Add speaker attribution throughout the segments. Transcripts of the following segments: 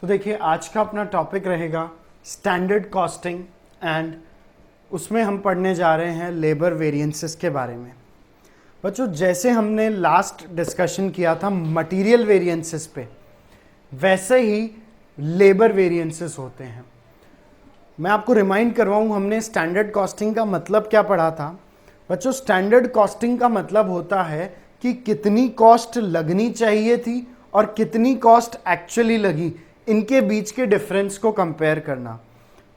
Speaker 1: तो देखिए आज का अपना टॉपिक रहेगा स्टैंडर्ड कॉस्टिंग एंड उसमें हम पढ़ने जा रहे हैं लेबर वेरिएंसेस के बारे में। बच्चों जैसे हमने लास्ट डिस्कशन किया था मटेरियल वेरिएंसेस पे, वैसे ही लेबर वेरिएंसेस होते हैं। मैं आपको रिमाइंड करवाऊं हमने स्टैंडर्ड कॉस्टिंग का मतलब क्या पढ़ा था। बच्चों स्टैंडर्ड कॉस्टिंग का मतलब होता है कि कितनी कॉस्ट लगनी चाहिए थी और कितनी कॉस्ट एक्चुअली लगी, इनके बीच के डिफरेंस को कंपेयर करना।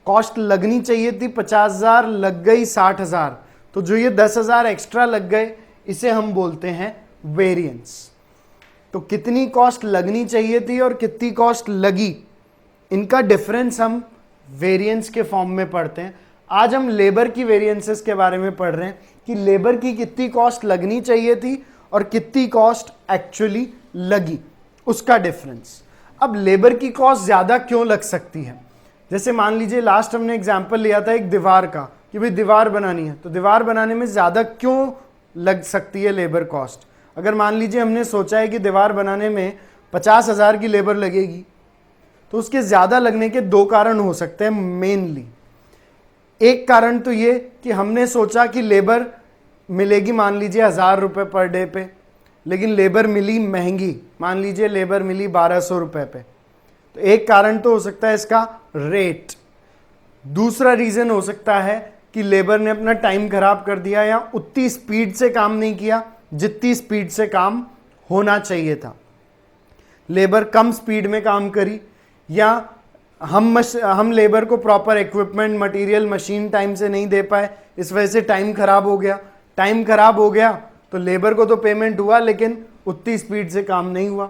Speaker 1: कॉस्ट लगनी चाहिए थी 50,000, लग गई 60,000, तो जो ये 10,000 एक्स्ट्रा लग गए इसे हम बोलते हैं वेरिएंस। तो कितनी कॉस्ट लगनी चाहिए थी और कितनी कॉस्ट लगी, इनका डिफरेंस हम वेरिएंस के फॉर्म में पढ़ते हैं। आज हम लेबर की वेरिएंसेस के बारे में पढ़ रहे हैं कि लेबर की कितनी कॉस्ट लगनी चाहिए थी और कितनी कॉस्ट एक्चुअली लगी, उसका डिफरेंस। अब लेबर की कॉस्ट ज्यादा क्यों लग सकती है? जैसे मान लीजिए लास्ट हमने एग्जांपल लिया था एक दीवार का कि भाई दीवार बनानी है, तो दीवार बनाने में ज्यादा क्यों लग सकती है लेबर कॉस्ट? अगर मान लीजिए हमने सोचा है कि दीवार बनाने में 50,000 की लेबर लगेगी, तो उसके ज्यादा लगने के दो कारण हो सकते हैं मेनली। एक कारण तो ये कि हमने सोचा कि लेबर मिलेगी मान लीजिए 1,000 रुपये पर डे पे, लेकिन लेबर मिली महंगी, मान लीजिए लेबर मिली 1,200 रुपये पे। तो एक कारण तो हो सकता है इसका रेट। दूसरा रीजन हो सकता है कि लेबर ने अपना टाइम खराब कर दिया या उतनी स्पीड से काम नहीं किया जितनी स्पीड से काम होना चाहिए था। लेबर कम स्पीड में काम करी, या हम लेबर को proper equipment, material, machine time से नहीं दे पाए, इस वजह से टाइम खराब हो गया। टाइम खराब हो गया तो लेबर को तो पेमेंट हुआ लेकिन उतनी स्पीड से काम नहीं हुआ।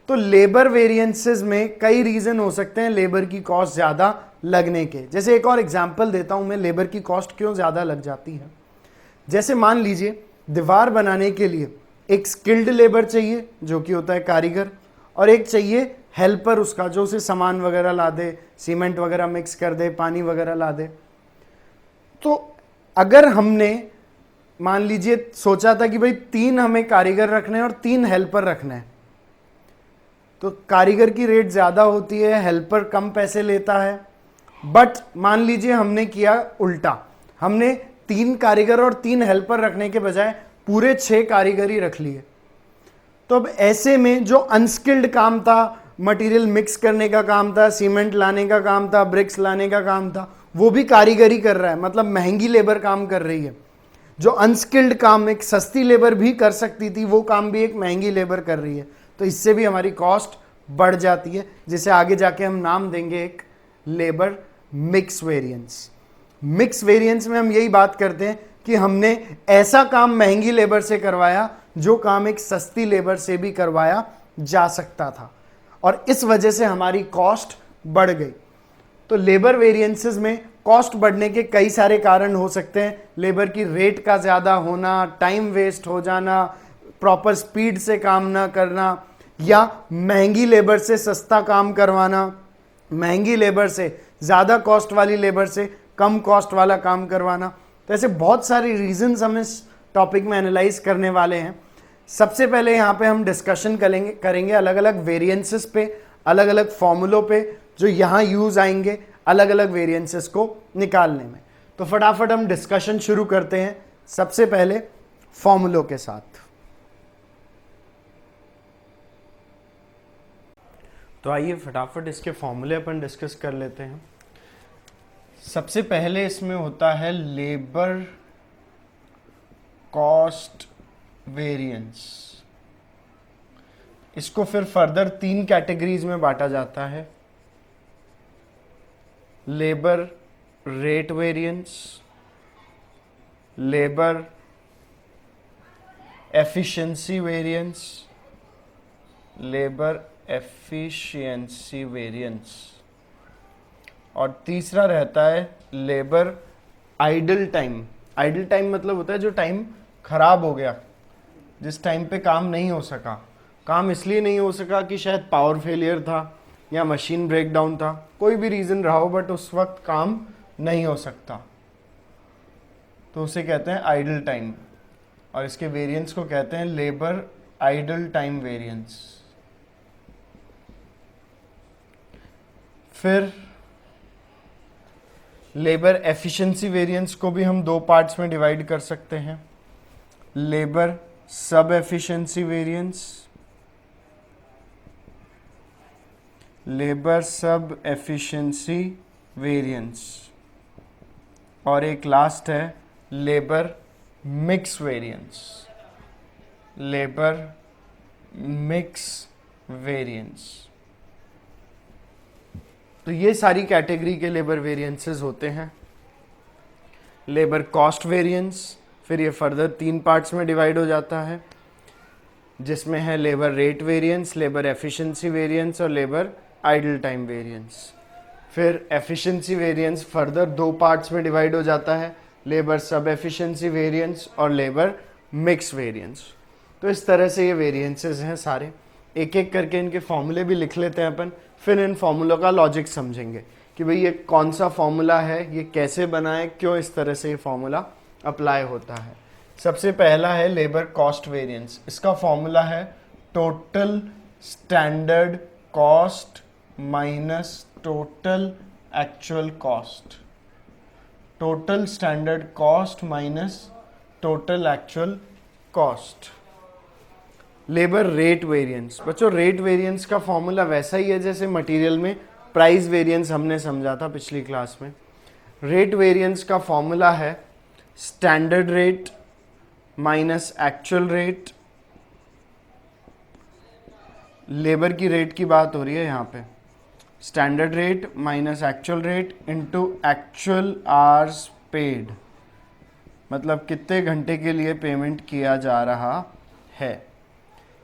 Speaker 1: तो लेबर वेरिएंसेस में कई रीजन हो सकते हैं लेबर की कॉस्ट ज्यादा लगने के। जैसे एक और एग्जांपल देता हूं मैं, लेबर की कॉस्ट क्यों ज्यादा लग जाती है। जैसे मान लीजिए दीवार बनाने के लिए एक स्किल्ड लेबर चाहिए जो कि होता है कारीगर, और एक चाहिए हेल्पर उसका जो उसे सामान वगैरह ला दे, सीमेंट वगैरह मिक्स कर दे, पानी वगैरह ला दे। तो अगर हमने मान लीजिए सोचा था कि भाई 3 हमें कारीगर रखने हैं और 3 हेल्पर रखने हैं, तो कारीगर की रेट ज्यादा होती है, हेल्पर कम पैसे लेता है। बट मान लीजिए हमने किया उल्टा, हमने 3 कारीगर और 3 हेल्पर रखने के बजाय पूरे 6 कारीगर ही रख लिए। तो अब ऐसे में जो अनस्किल्ड काम था, मटेरियल मिक्स करने का काम था, सीमेंट लाने का काम था, ब्रिक्स लाने का काम था, वो भी कारीगरी कर रहा है, मतलब महंगी लेबर काम कर रही है। जो अनस्किल्ड काम एक सस्ती लेबर भी कर सकती थी, वो काम भी एक महंगी लेबर कर रही है। तो इससे भी हमारी कॉस्ट बढ़ जाती है, जिसे आगे जाके हम नाम देंगे एक labour mix variance. Mix variance में हम यही बात करते हैं कि हमने ऐसा काम महंगी लेबर से करवाया जो काम एक सस्ती लेबर से भी करवाया जा सकता था, और इस वजह से हमारी कॉस्ट बढ़ गई। तो लेबर वेरिएंसेस में कॉस्ट बढ़ने के कई सारे कारण हो सकते हैं। लेबर की रेट का ज्यादा होना, टाइम वेस्ट हो जाना, प्रॉपर स्पीड से काम ना करना, या महंगी लेबर से सस्ता काम करवाना, महंगी लेबर से ज्यादा कॉस्ट वाली लेबर से कम कॉस्ट वाला काम करवाना। तो ऐसे बहुत सारे रीजंस हम इस टॉपिक में एनालाइज करने वाले हैं। सबसे पहले यहाँ पे हम डिस्कशन करेंगे अलग अलग वेरिएंसेस पे, अलग अलग फॉर्मूलों पे जो यहाँ यूज आएंगे अलग अलग वेरिएंसेस को निकालने में। तो फटाफट हम डिस्कशन शुरू करते हैं सबसे पहले फॉर्मूलों के साथ। तो आइए फटाफट इसके फॉर्मूले अपन डिस्कस कर लेते हैं। सबसे पहले इसमें होता है लेबर कॉस्ट वेरिएंस। इसको फिर फर्दर 3 कैटेगरीज में बांटा जाता है। Labour rate variance, labour efficiency variance, labour efficiency variance, और तीसरा रहता है labour idle time. Idle time मतलब होता है जो टाइम खराब हो गया, जिस टाइम पे काम नहीं हो सका। काम इसलिए नहीं हो सका कि शायद पावर फेलियर था या मशीन ब्रेकडाउन था, कोई भी रीजन रहा हो, बट उस वक्त काम नहीं हो सकता, तो उसे कहते हैं आइडल टाइम, और इसके वेरिएंस को कहते हैं लेबर आइडल टाइम वेरिएंस। फिर लेबर एफिशिएंसी वेरिएंस को भी हम दो पार्ट्स में डिवाइड कर सकते हैं, labour sub efficiency variance, labour sub efficiency variance, और एक लास्ट है labour mix variance, labour mix variance. तो ये सारी कैटेगरी के लेबर वेरिएंसेस होते हैं। लेबर कॉस्ट वेरिएंस, फिर ये फर्दर तीन पार्ट्स में डिवाइड हो जाता है, जिसमें है labour rate variance, labour efficiency variance और लेबर आइडल टाइम वेरिएंस। फिर एफिशिएंसी वेरिएंस फर्दर दो पार्ट्स में डिवाइड हो जाता है, लेबर सब एफिशिएंसी वेरिएंस और लेबर मिक्स वेरिएंस। तो इस तरह से ये वेरिएंसेस हैं सारे। एक एक करके इनके फॉर्मूले भी लिख लेते हैं अपन, फिर इन फॉर्मूलों का लॉजिक समझेंगे कि भाई ये कौन सा फॉर्मूला है, ये कैसे बना है, क्यों इस तरह से ये फॉर्मूला अप्लाई होता है। सबसे पहला है लेबर कॉस्ट वेरिएंस। इसका फॉर्मूला है total standard cost minus total actual cost, total standard cost minus total actual cost. Labour rate variance, बच्चों रेट वेरिएंस का फॉर्मूला वैसा ही है जैसे मटेरियल में प्राइस वेरिएंस हमने समझा था पिछली क्लास में। रेट वेरिएंस का फॉर्मूला है standard rate minus actual rate, labour की रेट की बात हो रही है यहाँ पे, standard rate minus actual rate into actual hours paid, मतलब कितने घंटे के लिए पेमेंट किया जा रहा है।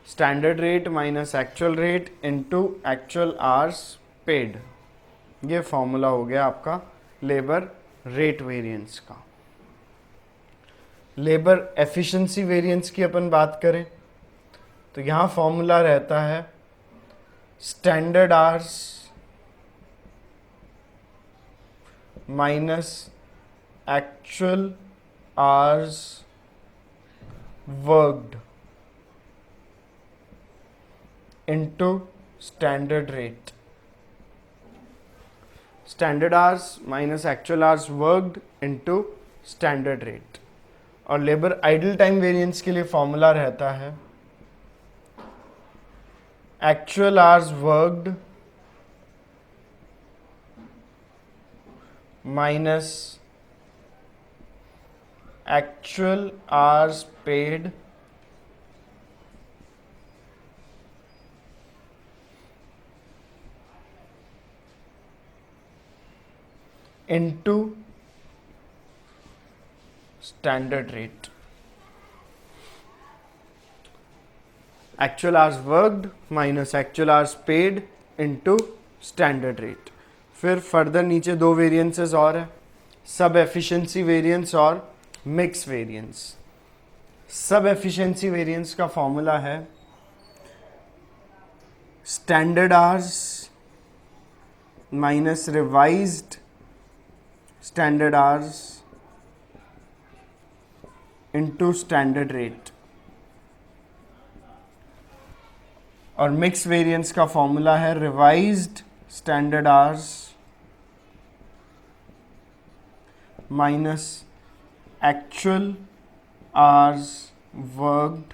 Speaker 1: Standard rate minus actual rate into actual hours paid, ये फॉर्मूला हो गया आपका लेबर रेट वेरिएंस का। लेबर एफिशिएंसी वेरिएंस की अपन बात करें तो यहाँ फॉर्मूला रहता है standard hours minus actual hours worked into standard rate, standard hours minus actual hours worked into standard rate। और लेबर आइडल टाइम वेरिएंस के लिए फॉर्मूला रहता है actual hours worked minus actual hours paid into standard rate। actual hours worked minus actual hours paid into standard rate। फिर further नीचे दो variances और है, सब एफिशिएंसी वेरिएंस और मिक्स वेरिएंस। सब एफिशिएंसी वेरिएंस का फॉर्मूला है standard hours minus revised standard hours into standard rate. और मिक्स वेरिएंस का फॉर्मूला है revised standard hours minus actual hours worked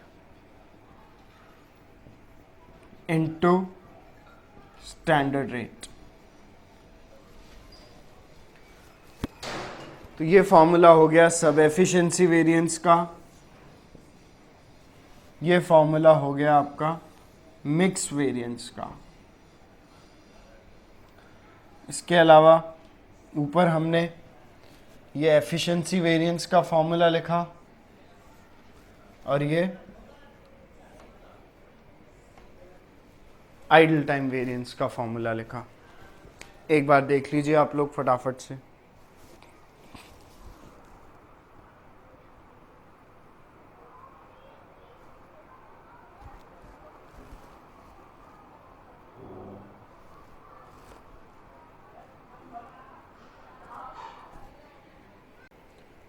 Speaker 1: into standard rate. तो ये फॉर्मूला हो गया सब एफिशिएंसी वेरिएंस का, ये फॉर्मूला हो गया आपका मिक्स वेरिएंस का। इसके अलावा ऊपर हमने ये एफिशिएंसी वेरिएंस का फॉर्मूला लिखा और ये आइडल टाइम वेरिएंस का फॉर्मूला लिखा। एक बार देख लीजिए आप लोग फटाफट से।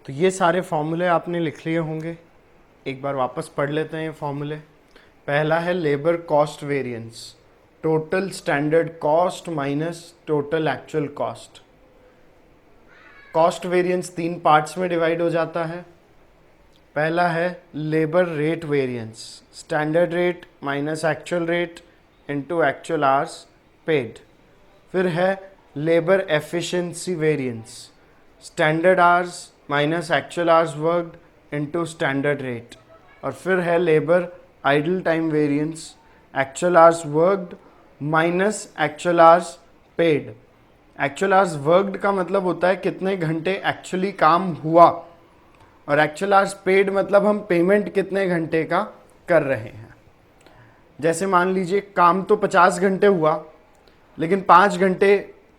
Speaker 1: तो ये सारे फॉर्मूले आपने लिख लिए होंगे, एक बार वापस पढ़ लेते हैं ये फॉर्मूले। पहला है labour cost variance, total standard cost minus total actual cost. Cost variance 3 parts में डिवाइड हो जाता है। पहला है labour rate variance, standard rate minus actual rate into actual hours paid. फिर है labour efficiency variance, standard hours minus actual hours worked into standard rate. और फिर है labour idle time variance, actual hours worked minus actual hours paid. Actual hours worked का मतलब होता है कितने घंटे एक्चुअली काम हुआ, और एक्चुअल आवर्स पेड मतलब हम पेमेंट कितने घंटे का कर रहे हैं। जैसे मान लीजिए काम तो 50 घंटे हुआ, लेकिन 5 घंटे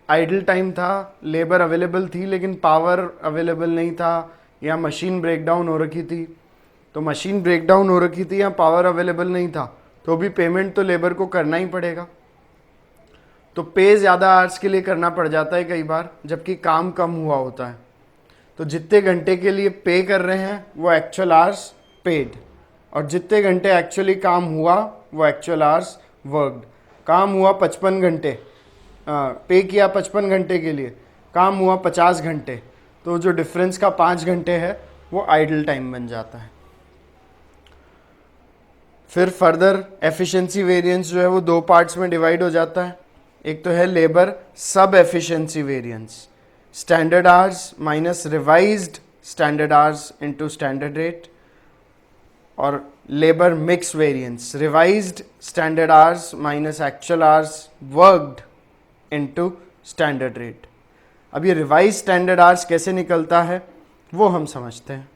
Speaker 1: आइडल टाइम था, लेबर अवेलेबल थी लेकिन पावर अवेलेबल नहीं था, या मशीन ब्रेकडाउन हो रखी थी। तो मशीन ब्रेकडाउन हो रखी थी या पावर अवेलेबल नहीं था, तो भी पेमेंट तो लेबर को करना ही पड़ेगा। तो पे ज़्यादा आवर्स के लिए करना पड़ जाता है कई बार, जबकि काम कम हुआ होता है। तो जितने घंटे के लिए पे कर रहे हैं वो एक्चुअल आवर्स पेड, और जितने घंटे एक्चुअली काम हुआ वो एक्चुअल आवर्स वर्कड। काम हुआ 55 घंटे, पे किया 55 घंटे के लिए, काम हुआ 50 घंटे, तो जो डिफरेंस का 5 घंटे है वो आइडल टाइम बन जाता है। फिर फर्दर एफिशिएंसी वेरिएंस जो है वो 2 पार्ट्स में डिवाइड हो जाता है। एक तो है labour sub efficiency variance, standard hours minus revised standard hours into standard rate. और labour mix variance, revised standard hours minus actual hours worked into standard rate. अब ये रिवाइज स्टैंडर्ड आवर्स कैसे निकलता है वो हम समझते हैं।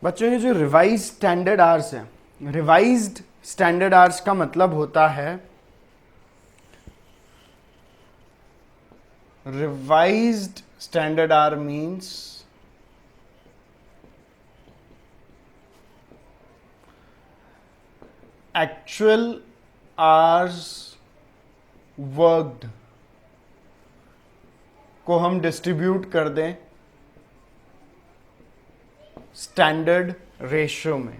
Speaker 1: बच्चों ये जो रिवाइज स्टैंडर्ड आवर्स है, रिवाइज्ड स्टैंडर्ड आवर्स का मतलब होता है revised standard hour means actual hours worked को हम डिस्ट्रीब्यूट कर दें स्टैंडर्ड रेशियो में।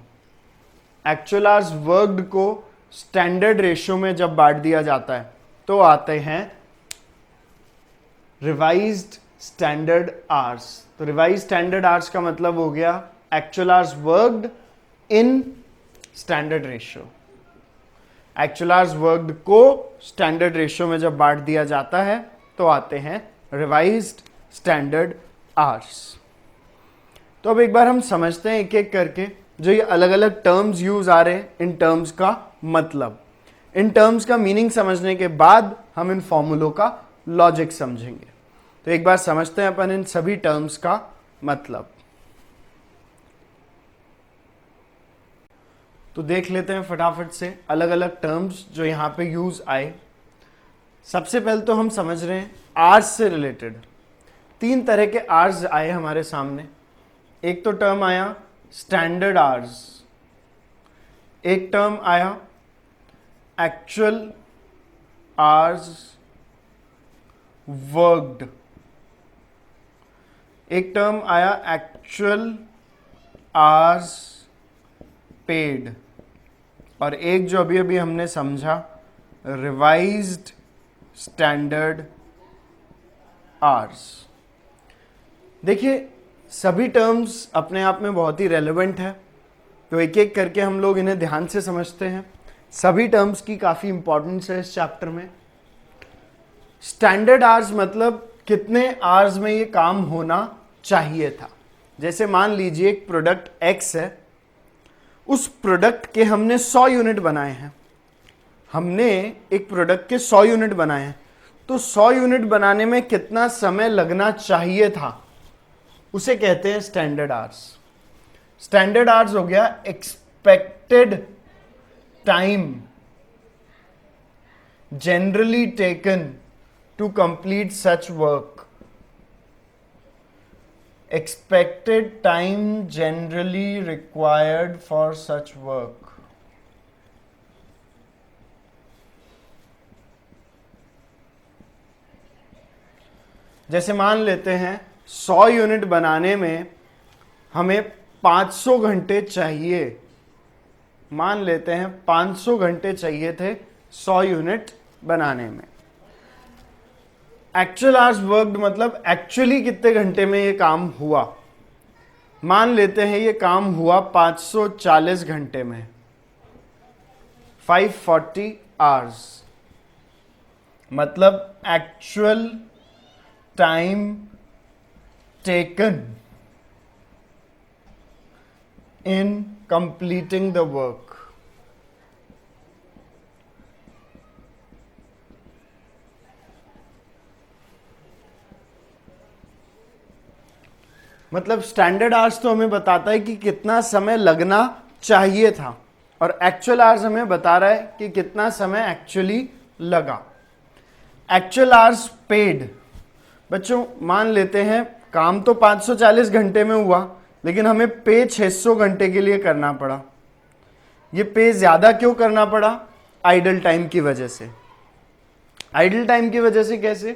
Speaker 1: एक्चुअल आवर्स वर्कड को स्टैंडर्ड रेशियो में जब बांट दिया जाता है तो आते हैं रिवाइज्ड स्टैंडर्ड आवर्स। तो रिवाइज्ड स्टैंडर्ड आवर्स का मतलब हो गया actual hours worked in standard ratio. Actual hours worked को स्टैंडर्ड रेशियो में जब बांट दिया जाता है तो आते हैं रिवाइज्ड स्टैंडर्ड आवर्स। तो अब एक बार हम समझते हैं एक एक करके जो ये अलग अलग टर्म्स यूज आ रहे हैं, इन टर्म्स का मतलब, इन टर्म्स का मीनिंग समझने के बाद हम इन फॉर्मूलों का लॉजिक समझेंगे। तो एक बार समझते हैं अपन इन सभी टर्म्स का मतलब। तो देख लेते हैं फटाफट से अलग अलग टर्म्स जो यहां पे यूज आए। सबसे पहले तो हम समझ रहे हैं आवर्स से रिलेटेड। 3 तरह के आवर्स आए हमारे सामने। एक तो टर्म आया स्टैंडर्ड आवर्स, एक टर्म आया एक्चुअल आवर्स वर्कड, एक टर्म आया एक्चुअल आवर्स पेड, और एक जो अभी अभी हमने समझा रिवाइज्ड स्टैंडर्ड आवर्स। देखिए सभी टर्म्स अपने आप में बहुत ही रेलेवेंट है, तो एक एक करके हम लोग इन्हें ध्यान से समझते हैं। सभी टर्म्स की काफ़ी इंपॉर्टेंस है इस चैप्टर में। स्टैंडर्ड आवर्स मतलब कितने आवर्स में ये काम होना चाहिए था। जैसे मान लीजिए एक प्रोडक्ट X है, उस प्रोडक्ट के हमने 100 यूनिट बनाए हैं, हमने एक प्रोडक्ट के 100 यूनिट बनाए हैं, तो 100 यूनिट बनाने में कितना समय लगना चाहिए था उसे कहते हैं स्टैंडर्ड आवर्स। स्टैंडर्ड आवर्स हो गया expected time generally taken to complete such work. Expected time generally required for such work. जैसे मान लेते हैं 100 यूनिट बनाने में हमें 500 घंटे चाहिए, मान लेते हैं 500 घंटे चाहिए थे 100 यूनिट बनाने में। एक्चुअल आवर्स वर्कड मतलब एक्चुअली कितने घंटे में ये काम हुआ। मान लेते हैं ये काम हुआ 540 घंटे में, 540 आवर्स, मतलब actual time taken in completing the work। मतलब स्टैंडर्ड आवर्स तो हमें बताता है कि कितना समय लगना चाहिए था, और एक्चुअल आवर्स हमें बता रहा है कि कितना समय एक्चुअली लगा। एक्चुअल आवर्स पेड, बच्चों मान लेते हैं काम तो 540 घंटे में हुआ, लेकिन हमें पे 600 घंटे के लिए करना पड़ा। ये पे ज्यादा क्यों करना पड़ा? आइडल टाइम की वजह से। आइडल टाइम की वजह से कैसे?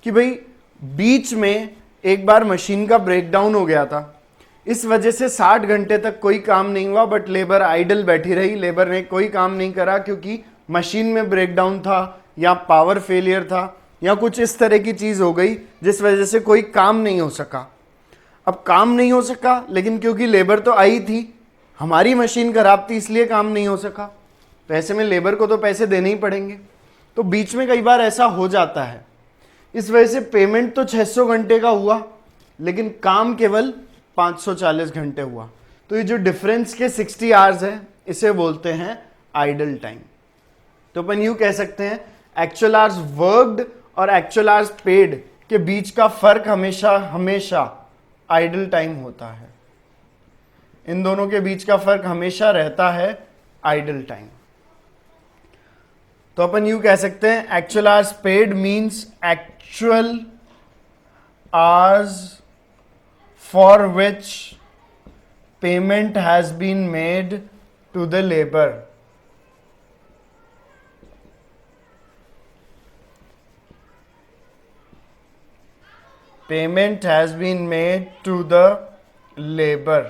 Speaker 1: कि भाई बीच में एक बार मशीन का ब्रेकडाउन हो गया था, इस वजह से 60 घंटे तक कोई काम नहीं हुआ, बट लेबर आइडल बैठी रही, लेबर ने कोई काम नहीं करा क्योंकि मशीन में ब्रेकडाउन था या पावर फेलियर था या कुछ इस तरह की चीज हो गई जिस वजह से कोई काम नहीं हो सका। अब काम नहीं हो सका, लेकिन क्योंकि लेबर तो आई थी, हमारी मशीन खराब थी इसलिए काम नहीं हो सका, तो ऐसे में लेबर को तो पैसे देने ही पड़ेंगे। तो बीच में कई बार ऐसा हो जाता है, इस वजह से पेमेंट तो 600 घंटे का हुआ, लेकिन काम केवल 540 घंटे हुआ। तो ये जो डिफरेंस के 60 आवर्स है, इसे बोलते हैं आइडल टाइम। तो अपन यूं कह सकते हैं एक्चुअल आवर्स वर्कड और एक्चुअल आवर्स पेड के बीच का फर्क हमेशा हमेशा आइडल टाइम होता है। इन दोनों के बीच का फर्क हमेशा रहता है आइडल टाइम। तो अपन यूं कह सकते हैं actual hours paid means actual hours for which payment has been made to the labour. Payment has been made to the labor,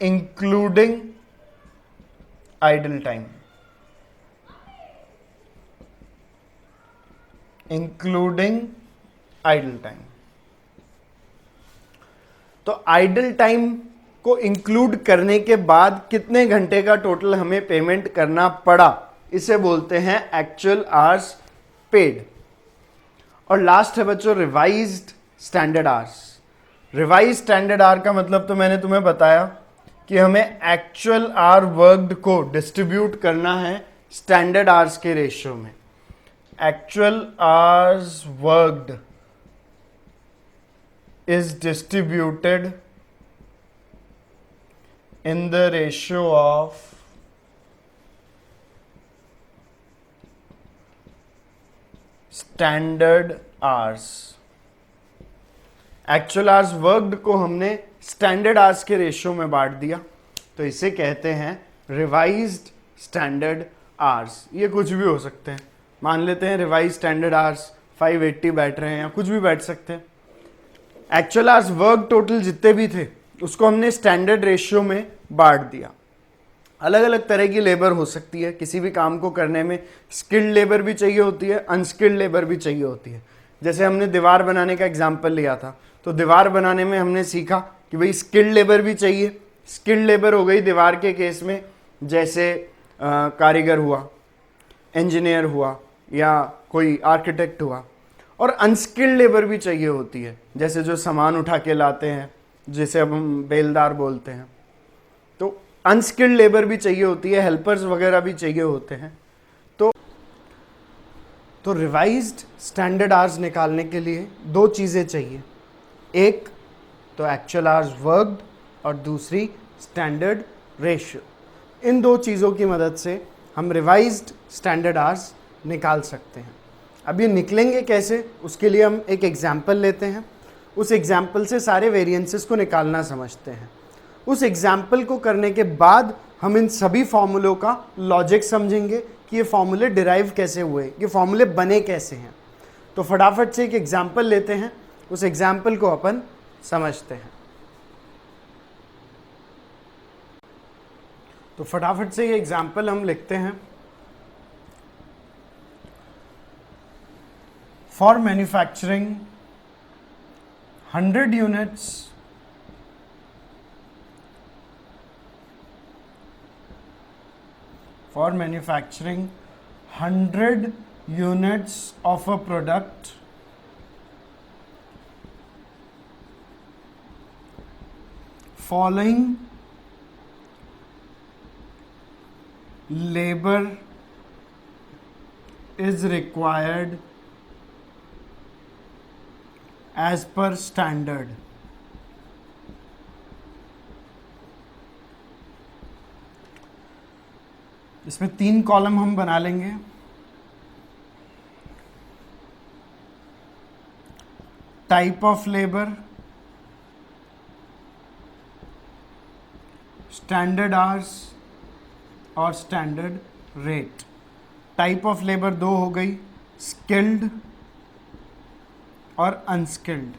Speaker 1: including idle time. Including idle time. तो आइडल टाइम को include करने के बाद कितने घंटे का total हमें payment करना पड़ा, इसे बोलते हैं एक्चुअल आवर्स पेड। और लास्ट है बच्चों revised standard hours. Revise standard our का मतलब तो मैंने तुम्हें बताया कि हमें एक्चुअल आवर वर्कड को डिस्ट्रीब्यूट करना है स्टैंडर्ड आवर्स के रेशियो में। Actual hours worked is distributed in the ratio of standard hours. Actual hours worked को हमने स्टैंडर्ड आवर्स के रेशियो में बांट दिया, तो इसे कहते हैं रिवाइज्ड स्टैंडर्ड आवर्स। ये कुछ भी हो सकते हैं, मान लेते हैं रिवाइज स्टैंडर्ड आवर्स 580 बैठ रहे हैं या कुछ भी बैठ सकते हैं। एक्चुअल आवर्स वर्क टोटल जितने भी थे उसको हमने स्टैंडर्ड रेशियो में बांट दिया। अलग अलग तरह की लेबर हो सकती है, किसी भी काम को करने में स्किल्ड लेबर भी चाहिए होती है, अनस्किल्ड लेबर भी चाहिए होती है। जैसे हमने दीवार बनाने का एग्जाम्पल लिया था, तो दीवार बनाने में हमने सीखा कि भाई स्किल्ड लेबर भी चाहिए। स्किल्ड लेबर हो गई दीवार के केस में, जैसे कारीगर हुआ, इंजीनियर हुआ या कोई आर्किटेक्ट हुआ। और अनस्किल्ड लेबर भी चाहिए होती है, जैसे जो सामान उठा के लाते हैं, जिसे अब हम बेलदार बोलते हैं। तो अनस्किल्ड लेबर भी चाहिए होती है, हेल्पर्स वगैरह भी चाहिए होते हैं। तो रिवाइज्ड स्टैंडर्ड आवर्स निकालने के लिए दो चीज़ें चाहिए, एक तो एक्चुअल आवर्स वर्कड और दूसरी स्टैंडर्ड रेशियो। इन दो चीज़ों की मदद से हम रिवाइज्ड स्टैंडर्ड आवर्स निकाल सकते हैं। अब ये निकलेंगे कैसे, उसके लिए हम एक एग्जाम्पल लेते हैं, उस एग्जाम्पल से सारे वेरिएंसेस को निकालना समझते हैं। उस एग्जाम्पल को करने के बाद हम इन सभी फॉर्मूलों का लॉजिक समझेंगे कि ये फॉर्मूले डिराइव कैसे हुए, ये फॉर्मूले बने कैसे हैं। तो फटाफट से एक एग्जाम्पल लेते हैं, उस एग्जाम्पल को अपन समझते हैं। तो फटाफट से ये एग्जाम्पल हम लिखते हैं। For manufacturing 100 units for manufacturing 100 units of a product, following labor is required as per standard. इसमें 3 कॉलम हम बना लेंगे। Type of labour, standard hours और standard rate. Type of labour 2 हो गई, स्किल्ड और अनस्किल्ड।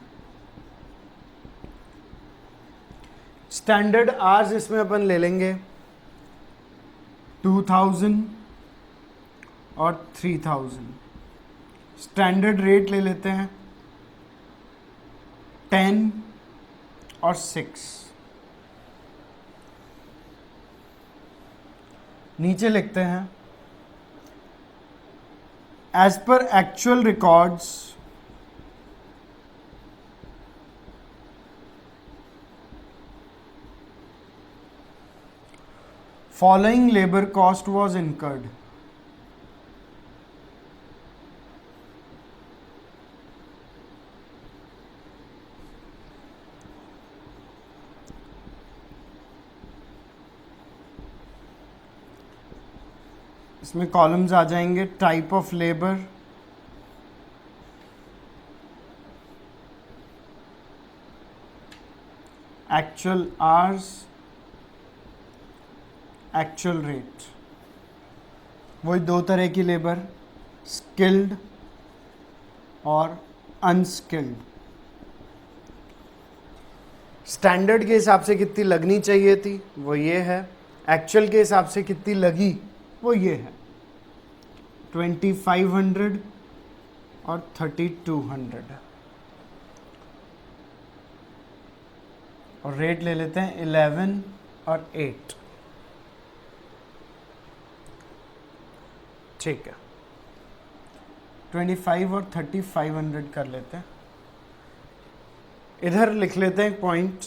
Speaker 1: स्टैंडर्ड आवर्स इसमें अपन ले लेंगे 2000 और 3000। स्टैंडर्ड रेट ले लेते हैं 10 और 6। नीचे लिखते हैं एज पर actual records following labor cost was incurred. इसमें कॉलम्स आ जाएंगे type of labour, actual hours, actual rate. वही 2 तरह की लेबर, स्किल्ड और अनस्किल्ड। स्टैंडर्ड के हिसाब से कितनी लगनी चाहिए थी वो ये है, एक्चुअल के हिसाब से कितनी लगी वो ये है 2500 और 3200। और रेट ले लेते हैं 11 और 8। ठीक है, 25 और 3500 कर लेते हैं। इधर लिख लेते हैं point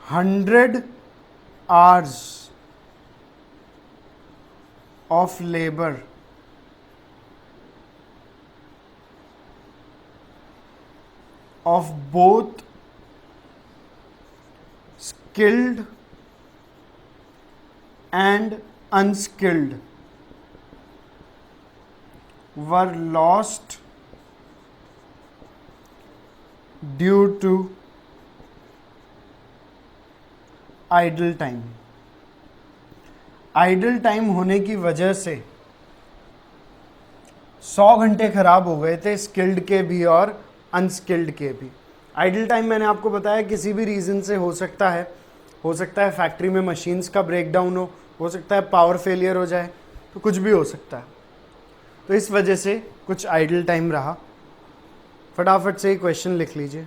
Speaker 1: 100 hours of labour of both skilled and unskilled were lost due to idle time. Idle time होने की वजह से 100 घंटे खराब हो गए थे, स्किल्ड के भी और अनस्किल्ड के भी। आइडल टाइम मैंने आपको बताया किसी भी रीज़न से हो सकता है फैक्ट्री में मशीन्स का ब्रेकडाउन हो सकता है पावर फेलियर हो जाए, तो कुछ भी हो सकता है। तो इस वजह से कुछ आइडल टाइम रहा। फटाफट से ही क्वेश्चन लिख लीजिए।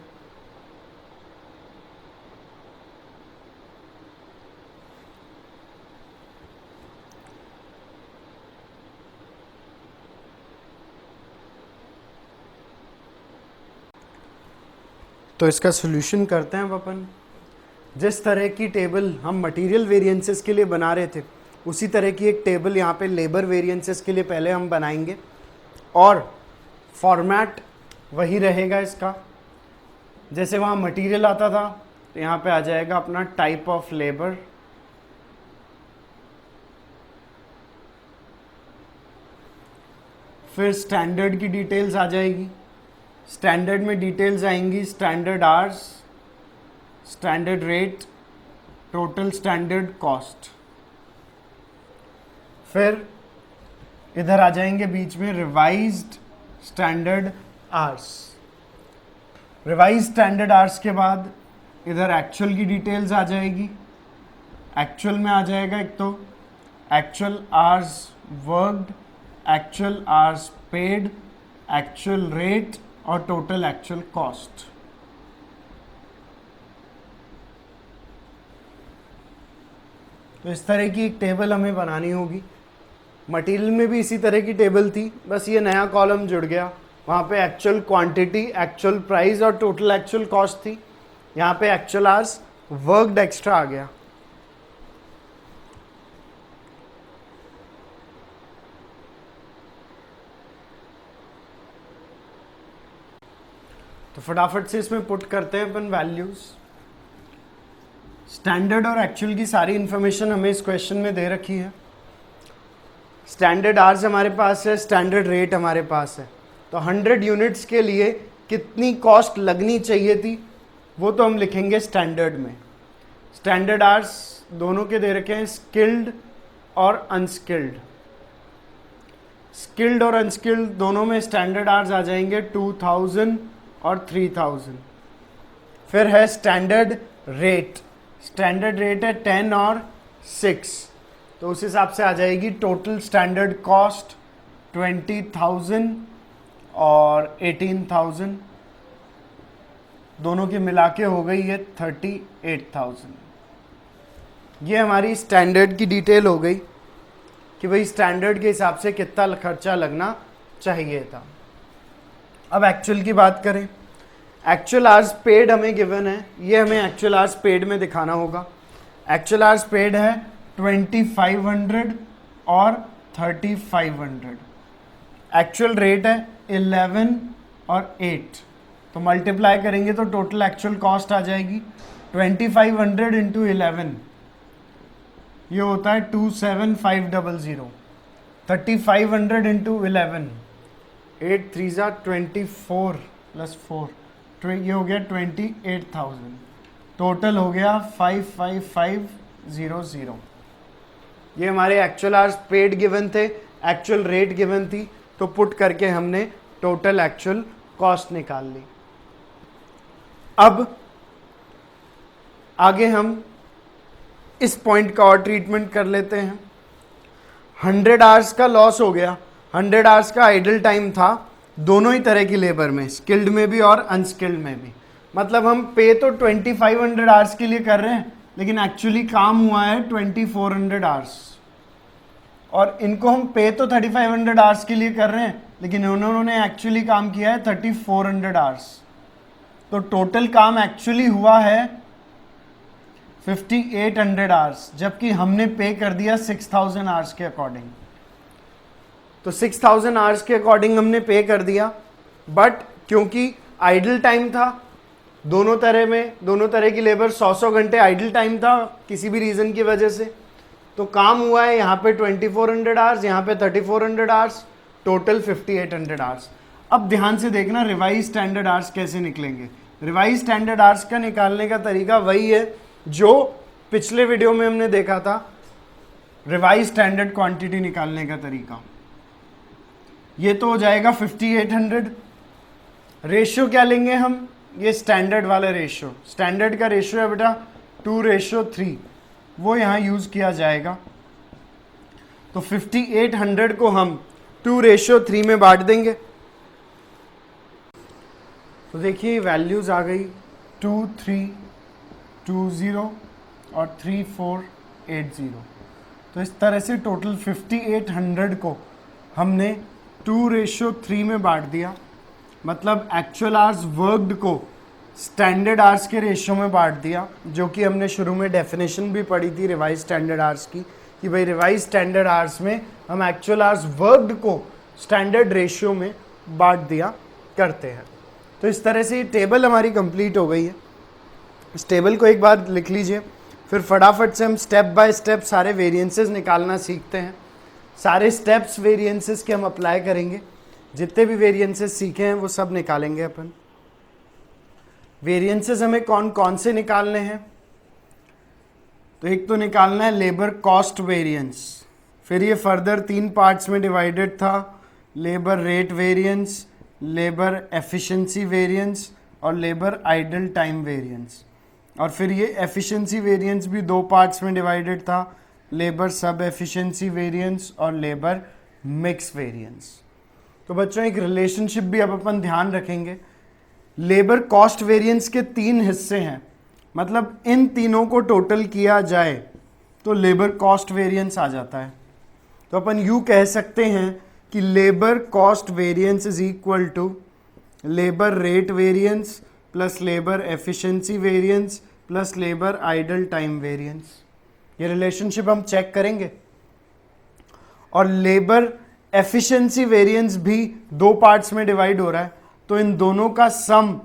Speaker 1: तो इसका सॉल्यूशन करते हैं अपन। जिस तरह की टेबल हम मटेरियल वेरिएंसेस के लिए बना रहे थे, उसी तरह की एक टेबल यहाँ पे लेबर वेरिएंसेस के लिए पहले हम बनाएंगे, और फॉर्मेट वही रहेगा इसका। जैसे वहाँ मटेरियल आता था, तो यहाँ पे आ जाएगा अपना टाइप ऑफ लेबर, फिर स्टैंडर्ड की डिटेल्स आ जाएगी। स्टैंडर्ड में डिटेल्स आएंगी standard hours, standard rate, total standard cost. फिर इधर आ जाएंगे बीच में revised standard hours. Revise standard hours के बाद इधर एक्चुअल की डिटेल्स आ जाएगी, एक्चुअल में आ जाएगा एक तो actual hours worked, actual hours paid, actual rate और टोटल एक्चुअल कॉस्ट। तो इस तरह की एक टेबल हमें बनानी होगी। मटेरियल में भी इसी तरह की टेबल थी, बस ये नया कॉलम जुड़ गया। वहाँ पे एक्चुअल क्वांटिटी, एक्चुअल प्राइस और टोटल एक्चुअल कॉस्ट थी। यहाँ पे एक्चुअल आवर्स वर्कड एक्स्ट्रा आ गया। तो फटाफट से इसमें पुट करते हैं अपन वैल्यूज। स्टैंडर्ड और एक्चुअल की सारी इंफॉर्मेशन हमें इस क्वेश्चन में दे रखी है। स्टैंडर्ड आवर्स हमारे पास है, स्टैंडर्ड रेट हमारे पास है। तो 100 यूनिट्स के लिए कितनी कॉस्ट लगनी चाहिए थी वो तो हम लिखेंगे स्टैंडर्ड में। स्टैंडर्ड आवर्स दोनों के दे रखे हैं, स्किल्ड और अनस्किल्ड। स्किल्ड और अनस्किल्ड दोनों में स्टैंडर्ड आवर्स आ जाएंगे 2000 और 3000। फिर है स्टैंडर्ड रेट। स्टैंडर्ड रेट है 10 और 6, तो उस हिसाब से आ जाएगी टोटल स्टैंडर्ड कॉस्ट 20,000 और 18,000, दोनों के मिला के हो गई है 38,000। ये हमारी स्टैंडर्ड की डिटेल हो गई कि भाई स्टैंडर्ड के हिसाब से कितना खर्चा लगना चाहिए था। अब एक्चुअल की बात करें, एक्चुअल आवर्स पेड हमें गिवन है, ये हमें एक्चुअल आवर्स पेड में दिखाना होगा। एक्चुअल आवर्स पेड है 2500 और 3500। एक्चुअल रेट है 11 और 8, तो मल्टीप्लाई करेंगे तो टोटल एक्चुअल कॉस्ट आ जाएगी 2500 इंटू 11, ये होता है 27500। 3500 इंटू 11, 8 3 जा 24 प्लस 4, ये हो गया 28,000। टोटल हो गया 55500। ये हमारे एक्चुअल आवर्स पेड गिवन थे, एक्चुअल रेट गिवन थी, तो पुट करके हमने टोटल एक्चुअल कॉस्ट निकाल ली। अब आगे हम इस पॉइंट का और ट्रीटमेंट कर लेते हैं। 100 आवर्स का लॉस हो गया, 100 आवर्स का आइडल टाइम था दोनों ही तरह की लेबर में, स्किल्ड में भी और अनस्किल्ड में भी। मतलब हम पे तो 2500 आवर्स के लिए कर रहे हैं, लेकिन एक्चुअली काम हुआ है 2400 आवर्स। और इनको हम पे तो 3500 आवर्स के लिए कर रहे हैं, लेकिन उन्होंने एक्चुअली काम किया है 3400 आवर्स। तो टोटल काम एक्चुअली हुआ है 5800 आवर्स, जबकि हमने पे कर दिया 6000 आवर्स के अकॉर्डिंग। तो 6000 आवर्स के अकॉर्डिंग हमने पे कर दिया, बट क्योंकि आइडल टाइम था दोनों तरह की लेबर 100 घंटे आइडल टाइम था किसी भी रीज़न की वजह से, तो काम हुआ है यहाँ पे 2400 आवर्स, यहाँ पे 3400 आवर्स, टोटल 5800 आवर्स। अब ध्यान से देखना रिवाइज स्टैंडर्ड आवर्स कैसे निकलेंगे। रिवाइज स्टैंडर्ड आवर्स का निकालने का तरीका वही है जो पिछले वीडियो में हमने देखा था, रिवाइज स्टैंडर्ड क्वांटिटी निकालने का तरीका। ये तो हो जाएगा 5800। रेशियो क्या लेंगे हम, ये स्टैंडर्ड वाला रेशियो, स्टैंडर्ड का रेशियो है बेटा 2:3, वो यहाँ यूज़ किया जाएगा। तो 5800 को हम 2:3 में बांट देंगे। तो देखिए वैल्यूज़ आ गई 2320 और 3480। तो इस तरह से टोटल 5800 को हमने 2:3 में बांट दिया। मतलब एक्चुअल आवर्स वर्कड को स्टैंडर्ड आवर्स के रेशियो में बांट दिया, जो कि हमने शुरू में डेफिनेशन भी पढ़ी थी रिवाइज स्टैंडर्ड आवर्स की, कि भाई रिवाइज स्टैंडर्ड आवर्स में हम एक्चुअल आवर्स वर्कड को स्टैंडर्ड रेशियो में बांट दिया करते हैं। तो इस तरह से ये टेबल हमारी कंप्लीट हो गई है। इस टेबल को एक बार लिख लीजिए, फिर फटाफट से हम स्टेप बाय स्टेप सारे वेरिएंसेस निकालना सीखते हैं। सारे स्टेप्स वेरिएंसेस के हम अप्लाई करेंगे, जितने भी वेरिएंसेस सीखे हैं वो सब निकालेंगे अपन। वेरिएंसेस हमें कौन कौन से निकालने हैं, तो एक तो निकालना है लेबर कॉस्ट वेरिएंस, फिर ये फर्दर 3 पार्ट्स में डिवाइडेड था, labour rate variance, labour efficiency variance और लेबर आइडल टाइम वेरिएंस। और फिर ये एफिशिएंसी वेरिएंस भी दो पार्ट्स में डिवाइडेड था, लेबर सब एफिशिएंसी वेरिएंस और लेबर मिक्स वेरिएंस। तो बच्चों एक रिलेशनशिप भी अब अपन ध्यान रखेंगे। लेबर कॉस्ट वेरिएंस के तीन हिस्से हैं, मतलब इन तीनों को टोटल किया जाए तो लेबर कॉस्ट वेरिएंस आ जाता है। तो अपन यूं कह सकते हैं कि labour cost variance is equal to labour rate variance plus labour efficiency variance plus labour idle time variance. ये रिलेशनशिप हम चेक करेंगे। और लेबर एफिशिएंसी वेरिएंस भी दो पार्ट्स में डिवाइड हो रहा है, तो इन दोनों का सम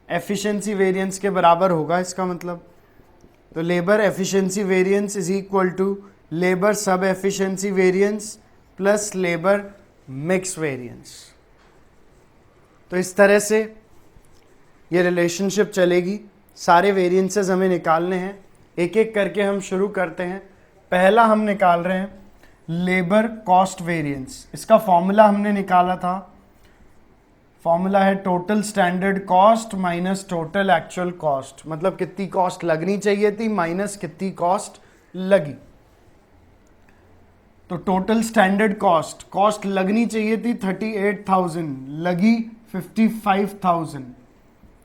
Speaker 1: एफिशिएंसी वेरिएंस के बराबर होगा इसका मतलब। तो labour efficiency variance is equal to labour sub efficiency variance plus labour mix variance. तो इस तरह से ये रिलेशनशिप चलेगी। सारे वेरिएंसेस हमें निकालने हैं, एक एक करके हम शुरू करते हैं। पहला हम निकाल रहे हैं लेबर कॉस्ट वेरिएंस। इसका फॉर्मूला हमने निकाला था, फॉर्मूला है total standard cost minus total actual cost, मतलब कितनी कॉस्ट लगनी चाहिए थी माइनस कितनी कॉस्ट लगी। तो टोटल स्टैंडर्ड कॉस्ट लगनी चाहिए थी 38,000, लगी 55,000।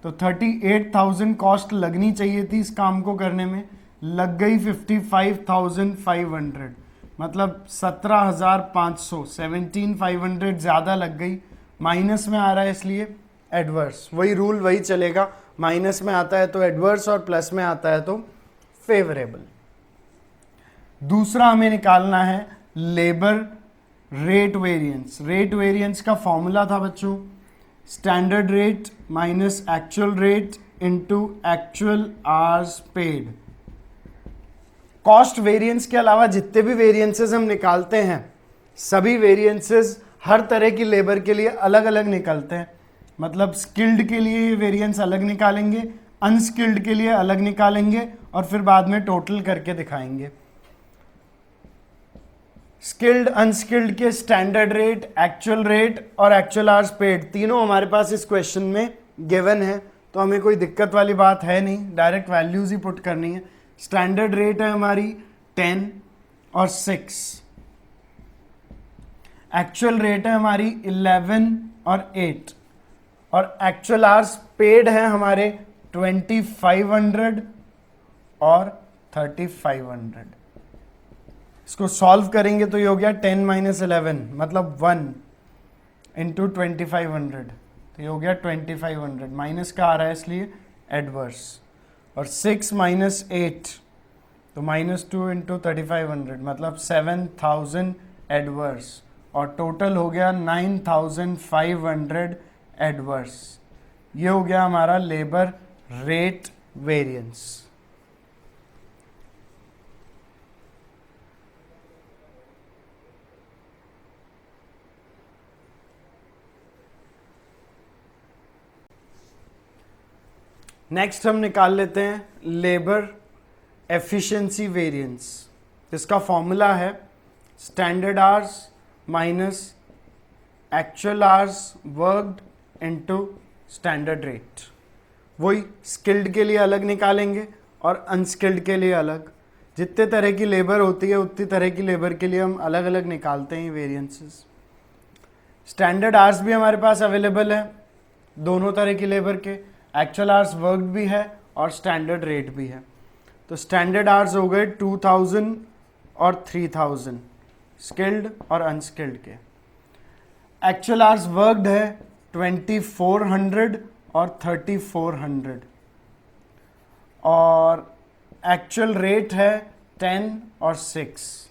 Speaker 1: तो 38,000 कॉस्ट लगनी चाहिए थी इस काम को करने में, लग गई 55,500, मतलब 17,500, 17,500 ज़्यादा लग गई। माइनस में आ रहा है इसलिए एडवर्स, वही रूल वही चलेगा, माइनस में आता है तो एडवर्स और प्लस में आता है तो फेवरेबल। दूसरा हमें निकालना है labour rate variance. Rate variance का फॉर्मूला था बच्चों standard rate minus actual rate into actual hours paid. Cost variance के अलावा जितने भी वेरिएंसेस हम निकालते हैं, सभी वेरिएंसेस हर तरह की लेबर के लिए अलग अलग निकलते हैं। मतलब स्किल्ड के लिए ये वेरिएंस अलग निकालेंगे, अनस्किल्ड के लिए अलग निकालेंगे और फिर बाद में टोटल करके दिखाएंगे। स्किल्ड अनस्किल्ड के स्टैंडर्ड रेट, एक्चुअल रेट और एक्चुअल आवर्स पेड तीनों हमारे पास इस क्वेश्चन में गिवन है, तो हमें कोई दिक्कत वाली बात है नहीं, डायरेक्ट वैल्यूज ही पुट करनी है। स्टैंडर्ड रेट है हमारी 10 और 6, एक्चुअल रेट है हमारी 11 और 8 और एक्चुअल आवर्स पेड है हमारे 2500 और 3500। इसको सॉल्व करेंगे तो ये हो गया 10 माइनस 11 मतलब 1 इंटू 2500, तो ये हो गया 2500। माइनस का आ रहा है इसलिए एडवर्स। और 6 माइनस 8 तो -2 इंटू 3500 मतलब 7000 एडवर्स। और टोटल हो गया 9500 एडवर्स। ये हो गया हमारा लेबर रेट वेरिएंस। नेक्स्ट हम निकाल लेते हैं लेबर एफिशिएंसी वेरिएंस। इसका फॉर्मूला है standard hours minus actual hours worked into standard rate. वही स्किल्ड के लिए अलग निकालेंगे और अनस्किल्ड के लिए अलग। जितने तरह की लेबर होती है उतनी तरह की लेबर के लिए हम अलग अलग निकालते हैं वेरिएंसेस। स्टैंडर्ड आवर्स भी हमारे पास अवेलेबल है दोनों तरह की लेबर के, एक्चुअल आवर्स वर्कड भी है और स्टैंडर्ड रेट भी है। तो स्टैंडर्ड आवर्स हो गए 2000 और 3000 स्किल्ड और अनस्किल्ड के। एक्चुअल आवर्स वर्कड है 2400 और 3400 और एक्चुअल रेट है 10 और 6।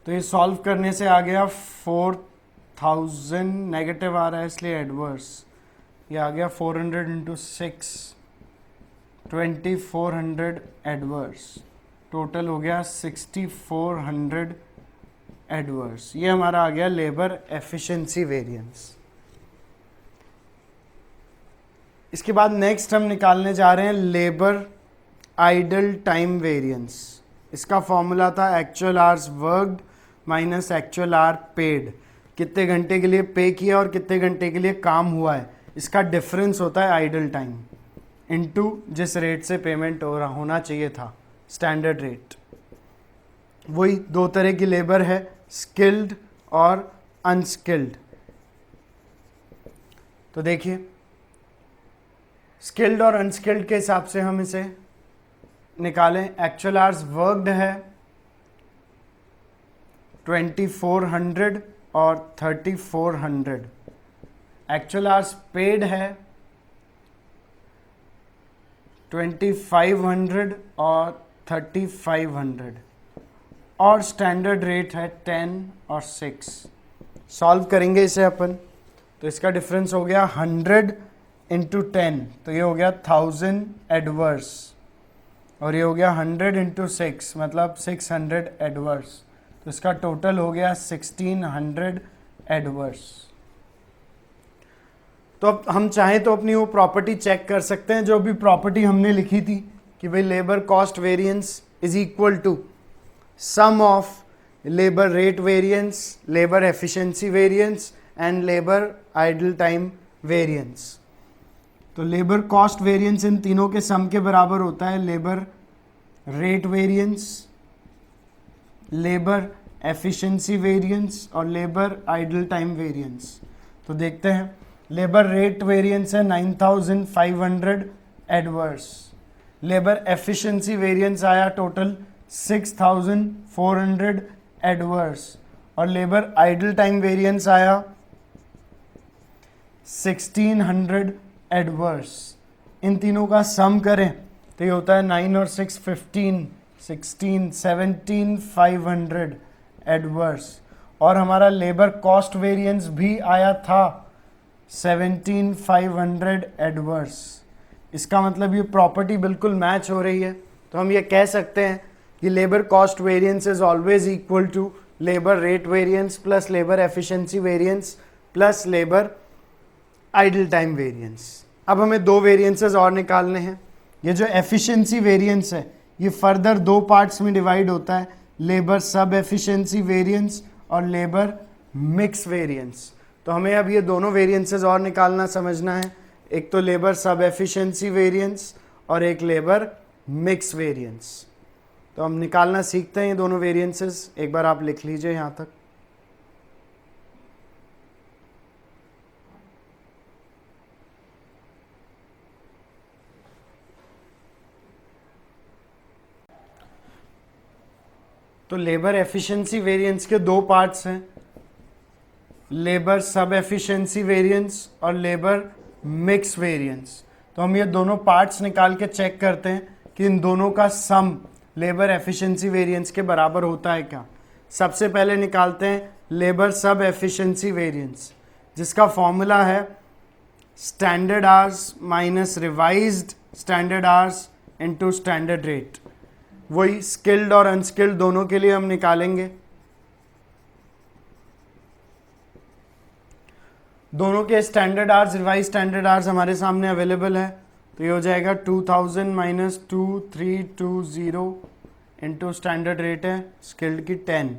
Speaker 1: तो ये सॉल्व करने से आ गया 4000, नेगेटिव आ रहा है इसलिए एडवर्स। ये आ गया 400 इंटू 6 2400 एडवर्स। टोटल हो गया 6400 एडवर्स। ये हमारा आ गया लेबर एफिशिएंसी वेरिएंस। इसके बाद नेक्स्ट हम निकालने जा रहे हैं लेबर आइडल टाइम वेरिएंस। इसका फॉर्मूला था actual hours worked minus actual our paid. कितने घंटे के लिए पे किया और कितने घंटे के लिए काम हुआ है, इसका डिफरेंस होता है आइडल टाइम। इनटू जिस रेट से पेमेंट हो रहा होना चाहिए था, स्टैंडर्ड रेट। वही दो तरह की लेबर है, स्किल्ड और अनस्किल्ड। तो देखिए स्किल्ड और अनस्किल्ड के हिसाब से हम इसे निकालें। एक्चुअल आवर्स वर्कड है 2400 और 3400। एक्चुअल आवर्स पेड है 2500 और 3500 और स्टैंडर्ड रेट है 10 और 6। सॉल्व करेंगे इसे अपन, तो इसका डिफरेंस हो गया 100 इंटू 10, तो ये हो गया 1000 एडवर्स, और ये हो गया 100 इंटू 6 मतलब 600 एडवर्स, तो इसका टोटल हो गया 1600 एडवर्स। तो अब हम चाहें तो अपनी वो प्रॉपर्टी चेक कर सकते हैं, जो भी प्रॉपर्टी हमने लिखी थी कि भाई labour cost variance is equal to sum of labour rate variance, labour efficiency variance and labour idle time variance. तो लेबर कॉस्ट वेरिएंस इन तीनों के सम के बराबर होता है labour rate variance, labour efficiency variance और लेबर आइडल टाइम वेरिएंस। तो देखते हैं, लेबर रेट वेरिएंस है 9500 एडवर्स, लेबर एफिशिएंसी वेरिएंस आया टोटल 6400 एडवर्स, और लेबर आइडल टाइम वेरिएंस आया 1600 एडवर्स। इन तीनों का सम करें तो ये होता है 9 और 6 15, 16 17500 एडवर्स, और हमारा लेबर कॉस्ट वेरिएंस भी आया था 17500 एडवर्स। इसका मतलब ये प्रॉपर्टी बिल्कुल मैच हो रही है, तो हम ये कह सकते हैं कि labour cost variance is always equal to labour rate variance plus labour efficiency variance plus labour idle time variance. अब हमें दो वेरिएंसेस और निकालने हैं। ये जो एफिशिएंसी वेरिएंस है ये फर्दर दो पार्ट्स में डिवाइड होता है, लेबर सब एफिशिएंसी वेरिएंस और लेबर मिक्स वेरिएंस। तो हमें अब ये दोनों वेरिएंसेस और निकालना समझना है, एक तो लेबर सब एफिशिएंसी वेरिएंस और एक लेबर मिक्स वेरिएंस। तो हम निकालना सीखते हैं ये दोनों वेरिएंसेस, एक बार आप लिख लीजिए यहाँ तक। तो लेबर एफिशिएंसी वेरिएंस के दो पार्ट्स हैं, लेबर सब एफिशिएंसी वेरिएंस और लेबर मिक्स वेरिएंस। तो हम ये दोनों पार्ट्स निकाल के चेक करते हैं कि इन दोनों का सम लेबर एफिशिएंसी वेरिएंस के बराबर होता है क्या। सबसे पहले निकालते हैं लेबर सब एफिशिएंसी वेरिएंस, जिसका फॉर्मूला है standard hours minus revised standard hours into standard rate. वही स्किल्ड और अनस्किल्ड दोनों के लिए हम निकालेंगे। दोनों के standard hours revise standard hours हमारे सामने अवेलेबल है, तो ये हो जाएगा 2000 माइनस 2320 इंटू स्टैंडर्ड रेट है स्किल्ड की 10,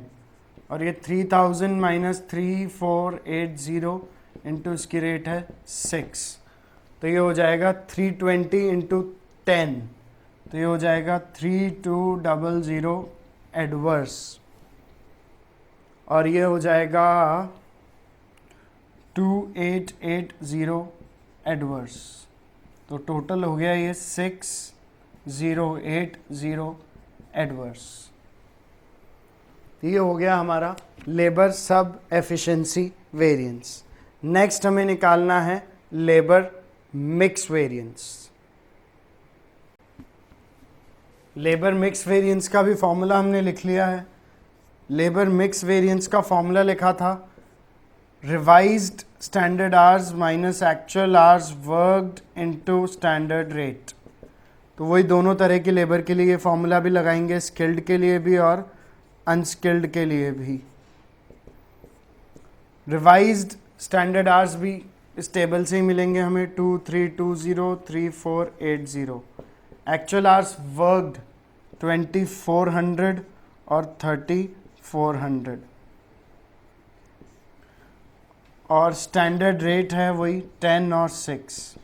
Speaker 1: और ये 3000 माइनस 3480 इंटू इसकी रेट है 6, तो ये हो जाएगा 320 इंटू 10, तो ये हो जाएगा 3200 एडवर्स, और ये हो जाएगा 2880 एडवर्स। तो टोटल हो गया ये 6080 एडवर्स। ये हो गया हमारा labour sub efficiency variance. Next हमें निकालना है labour mix variance. Labour mix variance का भी फॉर्मूला हमने लिख लिया है। लेबर मिक्स वेरिएंस का फॉर्मूला लिखा था revised standard hours minus actual hours worked into standard rate. तो वही दोनों तरह की लेबर के लिए ये फॉर्मूला भी लगाएंगे, स्किल्ड के लिए भी और अनस्किल्ड के लिए भी। रिवाइज्ड स्टैंडर्ड आवर्स भी इस टेबल से ही मिलेंगे हमें, 2320 3480। एक्चुअल आवर्स वर्कड 2400 और 3400, और स्टैंडर्ड रेट है वही 10 और 6।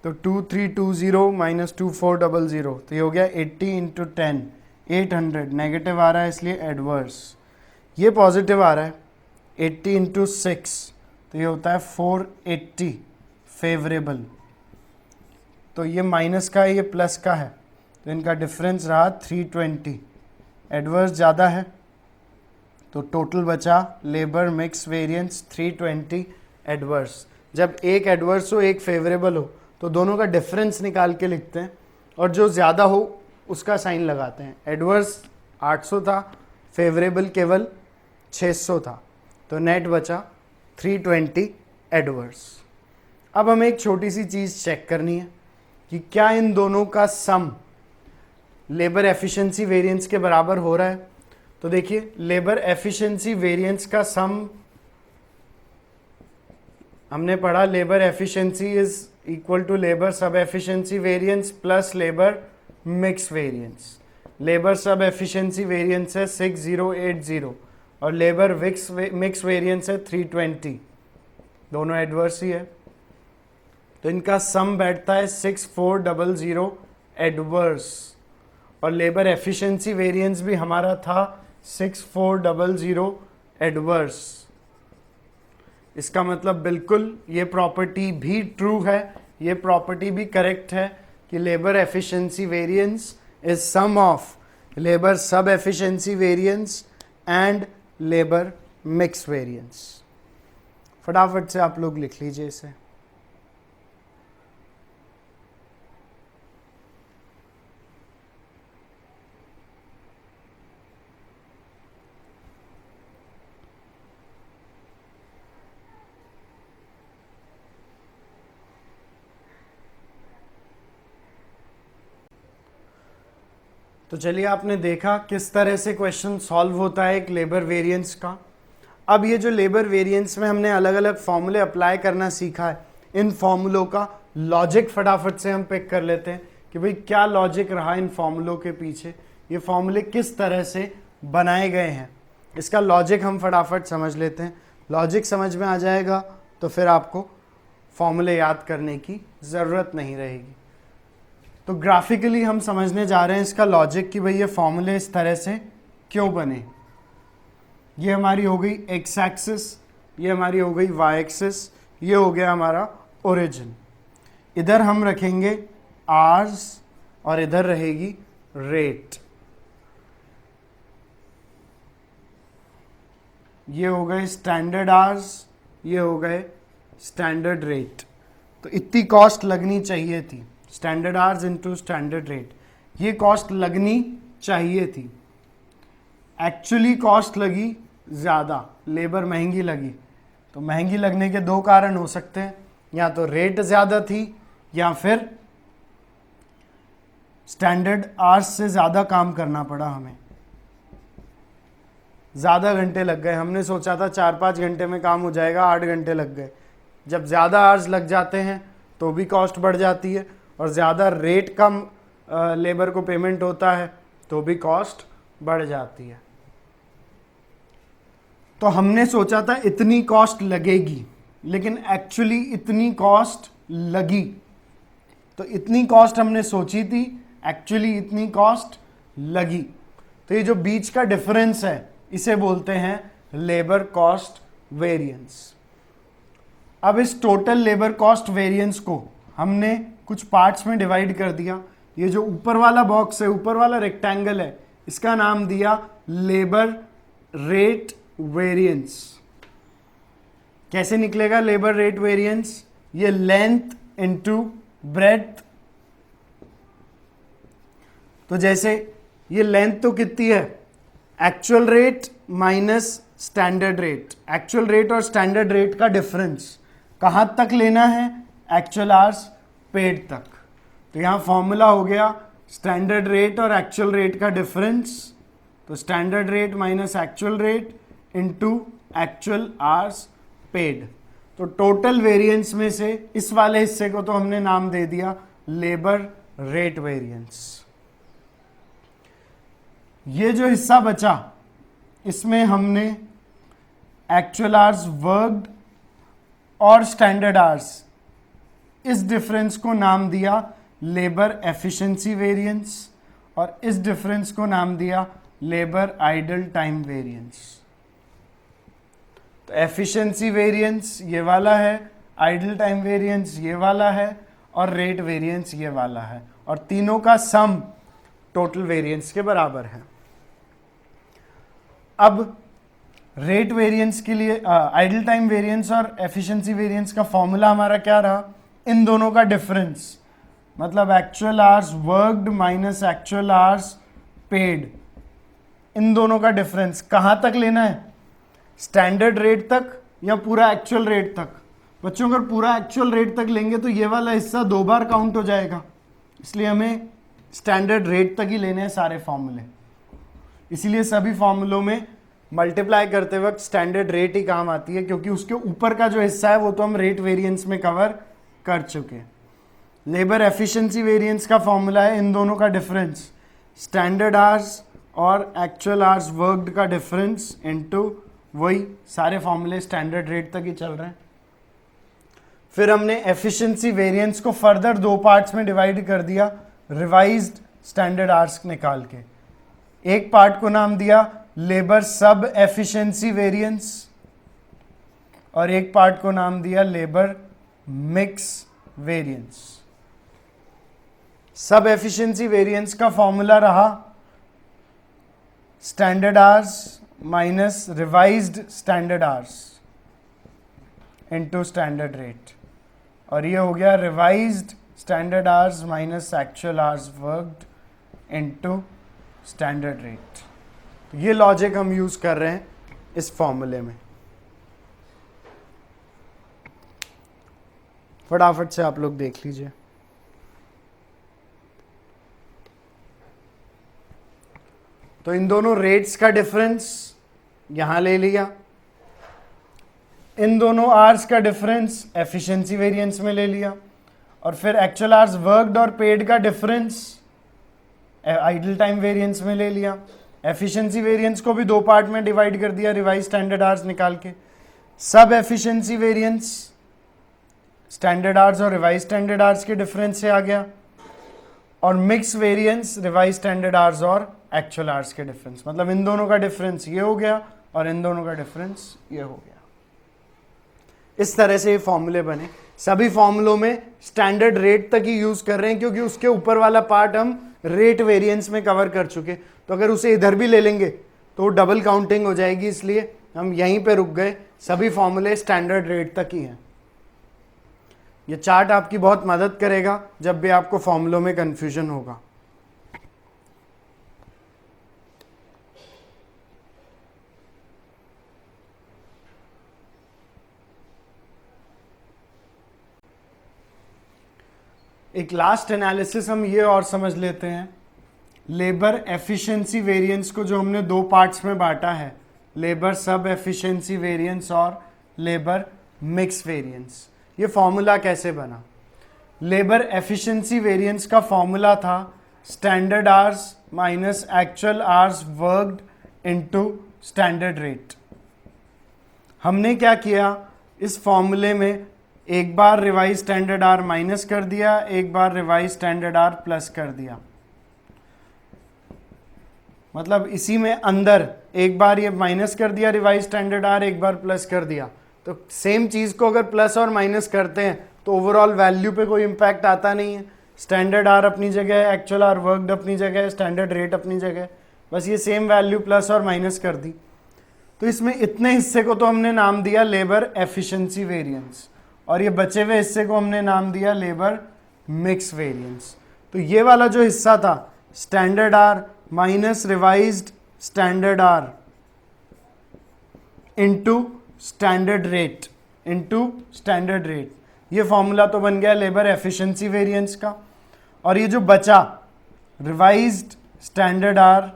Speaker 1: तो 2320 माइनस 2400, तो ये हो गया 80 इंटू 10, 800। नेगेटिव आ रहा है इसलिए एडवर्स। ये पॉजिटिव आ रहा है 80 इंटू 6, तो ये होता है 480 फेवरेबल। तो ये माइनस का है, ये प्लस का है, तो इनका डिफरेंस रहा 320। एडवर्स ज़्यादा है तो टोटल बचा लेबर मिक्स वेरिएंस 320 एडवर्स। जब एक एडवर्स हो एक फेवरेबल हो तो दोनों का डिफरेंस निकाल के लिखते हैं और जो ज़्यादा हो उसका साइन लगाते हैं। एडवर्स 800 था, फेवरेबल केवल 600 था, तो नेट बचा 320 एडवर्स। अब हमें एक छोटी सी चीज़ चेक करनी है कि क्या इन दोनों का सम लेबर एफिशिएंसी वेरिएंस के बराबर हो रहा है। तो देखिए लेबर एफिशिएंसी वेरिएंस का सम हमने पढ़ा, labour efficiency is equal to labour sub efficiency variance plus labour mix variance. Labour sub efficiency variance है 6080 और लेबर मिक्स वेरिएंस है 320, दोनों एडवर्स ही है, तो इनका सम बैठता है 6400 एडवर्स। और लेबर एफिशिएंसी वेरिएंस भी हमारा था 6400 एडवर्स। इसका मतलब बिल्कुल ये प्रॉपर्टी भी ट्रू है, ये प्रॉपर्टी भी करेक्ट है कि labour efficiency variance is sum of labour sub efficiency variance and labour mix variance. फटाफट से आप लोग लिख लीजिए इसे। तो चलिए आपने देखा किस तरह से क्वेश्चन सॉल्व होता है एक लेबर वेरिएंस का। अब ये जो लेबर वेरिएंस में हमने अलग अलग फॉर्मूले अप्लाई करना सीखा है, इन फॉर्मूलों का लॉजिक फटाफट से हम पिक कर लेते हैं कि भाई क्या लॉजिक रहा इन फॉर्मूलों के पीछे, ये फॉर्मूले किस तरह से बनाए गए हैं, इसका लॉजिक हम फटाफट समझ लेते हैं। लॉजिक समझ में आ जाएगा तो फिर आपको फॉर्मूले याद करने की ज़रूरत नहीं रहेगी। तो ग्राफिकली हम समझने जा रहे हैं इसका लॉजिक कि भाई ये फॉर्मूले इस तरह से क्यों बने। ये हमारी हो गई एक्स एक्सिस, ये हमारी हो गई वाई एक्सिस, ये हो गया हमारा ओरिजिन। इधर हम रखेंगे आर्स और इधर रहेगी रेट। ये हो गए स्टैंडर्ड आर्स, ये हो गए स्टैंडर्ड रेट। तो इतनी कॉस्ट लगनी चाहिए थी, standard hours into standard rate, ये कॉस्ट लगनी चाहिए थी। एक्चुअली कॉस्ट लगी ज़्यादा, लेबर महंगी लगी। तो महंगी लगने के दो कारण हो सकते हैं, या तो रेट ज़्यादा थी या फिर स्टैंडर्ड आर्स से ज़्यादा काम करना पड़ा हमें, ज़्यादा घंटे लग गए। हमने सोचा था 4-5 घंटे में काम हो जाएगा, 8 घंटे लग गए। जब ज़्यादा आर्स लग जाते हैं तो भी कॉस्ट बढ़ जाती है, और ज़्यादा रेट कम लेबर को पेमेंट होता है तो भी कॉस्ट बढ़ जाती है। तो हमने सोचा था इतनी कॉस्ट लगेगी, लेकिन एक्चुअली इतनी कॉस्ट लगी। तो इतनी कॉस्ट हमने सोची थी, एक्चुअली इतनी कॉस्ट लगी। तो ये जो बीच का डिफरेंस है इसे बोलते हैं लेबर कॉस्ट वेरिएंस। अब इस टोटल लेबर कॉस्ट वेरिएंस को हमने कुछ पार्ट्स में डिवाइड कर दिया। ये जो ऊपर वाला बॉक्स है, ऊपर वाला रेक्टेंगल है, इसका नाम दिया लेबर रेट वेरिएंस। कैसे निकलेगा लेबर रेट वेरिएंस? ये लेंथ इनटू ब्रेड्थ। तो जैसे ये लेंथ तो कितनी है, actual rate minus standard rate. Actual rate और स्टैंडर्ड रेट का डिफरेंस कहाँ तक लेना है, एक्चुअल आवर्स पेड तक। तो यहाँ फॉर्मूला हो गया स्टैंडर्ड रेट और एक्चुअल रेट का डिफरेंस। तो standard rate minus actual rate into actual hours paid. तो टोटल वेरिएंस में से इस वाले हिस्से को तो हमने नाम दे दिया लेबर रेट वेरिएंस। ये जो हिस्सा बचा इसमें हमने एक्चुअल आवर्स वर्कड और स्टैंडर्ड आवर्स इस डिफरेंस को नाम दिया लेबर एफिशिएंसी वेरिएंस और इस डिफरेंस को नाम दिया लेबर आइडल टाइम वेरिएंस। तो एफिशिएंसी वेरिएंस ये वाला है, आइडल टाइम वेरिएंस ये वाला है और रेट वेरिएंस ये वाला है, और तीनों का सम टोटल वेरिएंस के बराबर है। अब रेट वेरिएंस के लिए आइडल टाइम वेरिएंस और एफिशिएंसी वेरिएंस का फॉर्मूला हमारा क्या रहा, इन दोनों का डिफरेंस, मतलब actual hours worked minus actual hours paid, इन दोनों का डिफरेंस कहाँ तक लेना है, स्टैंडर्ड रेट तक या पूरा एक्चुअल रेट तक। बच्चों अगर पूरा एक्चुअल रेट तक लेंगे तो ये वाला हिस्सा 2 बार काउंट हो जाएगा, इसलिए हमें स्टैंडर्ड रेट तक ही लेने हैं सारे फॉर्मूले। इसीलिए सभी फॉर्मूलों में मल्टीप्लाई करते वक्त स्टैंडर्ड रेट ही काम आती है, क्योंकि उसके ऊपर का जो हिस्सा है वो तो हम रेट वेरिएंस में कवर कर चुके हैं। लेबर एफिशिएंसी वेरिएंस का फॉर्मूला है इन दोनों का डिफरेंस, स्टैंडर्ड आवर्स और एक्चुअल आवर्स वर्कड का डिफरेंस इनटू वही सारे फॉर्मूले स्टैंडर्ड रेट तक ही चल रहे हैं। फिर हमने एफिशिएंसी वेरिएंस को फर्दर 2 पार्ट्स में डिवाइड कर दिया रिवाइज्ड स्टैंडर्ड आवर्स निकाल के। एक पार्ट को नाम दिया लेबर सब एफिशिएंसी वेरिएंस और एक पार्ट को नाम दिया लेबर मिक्स वेरिएंस। सब एफिशिएंसी वेरिएंस का फॉर्मूला रहा standard hours minus revised standard hours into standard rate, और ये हो गया revised standard hours minus actual hours worked into standard rate. तो ये लॉजिक हम यूज कर रहे हैं इस फॉर्मूले में। फटाफट से आप लोग देख लीजिए। तो इन दोनों रेट्स का डिफरेंस यहां ले लिया, इन दोनों आवर्स का डिफरेंस एफिशिएंसी वेरिएंस में ले लिया, और फिर एक्चुअल आवर्स वर्कड और पेड का डिफरेंस आइडल टाइम वेरिएंस में ले लिया। एफिशिएंसी वेरिएंस को भी 2 पार्ट में डिवाइड कर दिया रिवाइज स्टैंडर्ड आवर्स निकाल के। सब एफिशिएंसी वेरिएंस स्टैंडर्ड आवर्स और रिवाइज स्टैंडर्ड आवर्स के डिफरेंस से आ गया, और mix variance revise standard hours और एक्चुअल आवर्स के डिफरेंस, मतलब इन दोनों का डिफरेंस ये हो गया और इन दोनों का डिफरेंस ये हो गया। इस तरह से ये फॉर्मूले बने। सभी फॉर्मूलों में स्टैंडर्ड रेट तक ही यूज कर रहे हैं, क्योंकि उसके ऊपर वाला पार्ट हम रेट वेरिएंस में कवर कर चुके। तो अगर उसे इधर भी ले लेंगे तो डबल काउंटिंग हो जाएगी, इसलिए हम यहीं पे रुक गए। सभी फॉर्मूले स्टैंडर्ड रेट तक ही हैं। ये चार्ट आपकी बहुत मदद करेगा जब भी आपको फॉर्मूलों में कंफ्यूजन होगा। एक लास्ट एनालिसिस हम ये और समझ लेते हैं, लेबर एफिशिएंसी वेरिएंस को जो हमने 2 पार्ट्स में बांटा है, लेबर सब एफिशिएंसी वेरिएंस और लेबर मिक्स वेरिएंस। ये फॉर्मूला कैसे बना? लेबर एफिशिएंसी वेरिएंस का फॉर्मूला था standard hours minus actual hours worked into standard rate. हमने क्या किया, इस फॉर्मूले में एक बार रिवाइज स्टैंडर्ड आर माइनस कर दिया, एक बार रिवाइज स्टैंडर्ड आर प्लस कर दिया। मतलब इसी में अंदर एक बार ये माइनस कर दिया रिवाइज स्टैंडर्ड आर, एक बार प्लस कर दिया। तो सेम चीज को अगर प्लस और माइनस करते हैं तो ओवरऑल वैल्यू पे कोई इंपैक्ट आता नहीं है। स्टैंडर्ड आर अपनी जगह है, एक्चुअल आर वर्कड अपनी जगह है, स्टैंडर्ड रेट अपनी जगह है, बस ये सेम वैल्यू प्लस और माइनस कर दी। तो इसमें इतने हिस्से को तो हमने नाम दिया लेबर एफिशिएंसी वेरिएंस, और ये बचे हुए हिस्से को हमने नाम दिया लेबर मिक्स वेरिएंस। तो ये वाला जो हिस्सा था standard hour minus revised standard hour into standard rate ये फॉर्मूला तो बन गया लेबर एफिशिएंसी वेरिएंस का। और ये जो बचा revised standard hour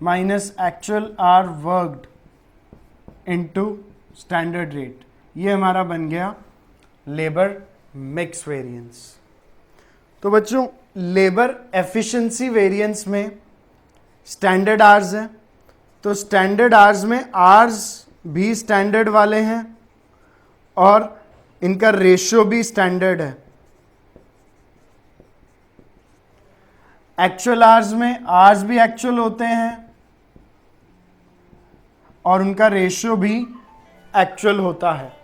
Speaker 1: minus actual hour worked into standard rate, ये हमारा बन गया लेबर मिक्स वेरिएंस। तो बच्चों लेबर एफिशिएंसी वेरिएंस में स्टैंडर्ड आर्स है, तो स्टैंडर्ड आर्स में आर्स भी स्टैंडर्ड वाले हैं और इनका रेशियो भी स्टैंडर्ड है। एक्चुअल आवर्स में आवर्स भी एक्चुअल होते हैं और उनका रेशियो भी एक्चुअल होता है।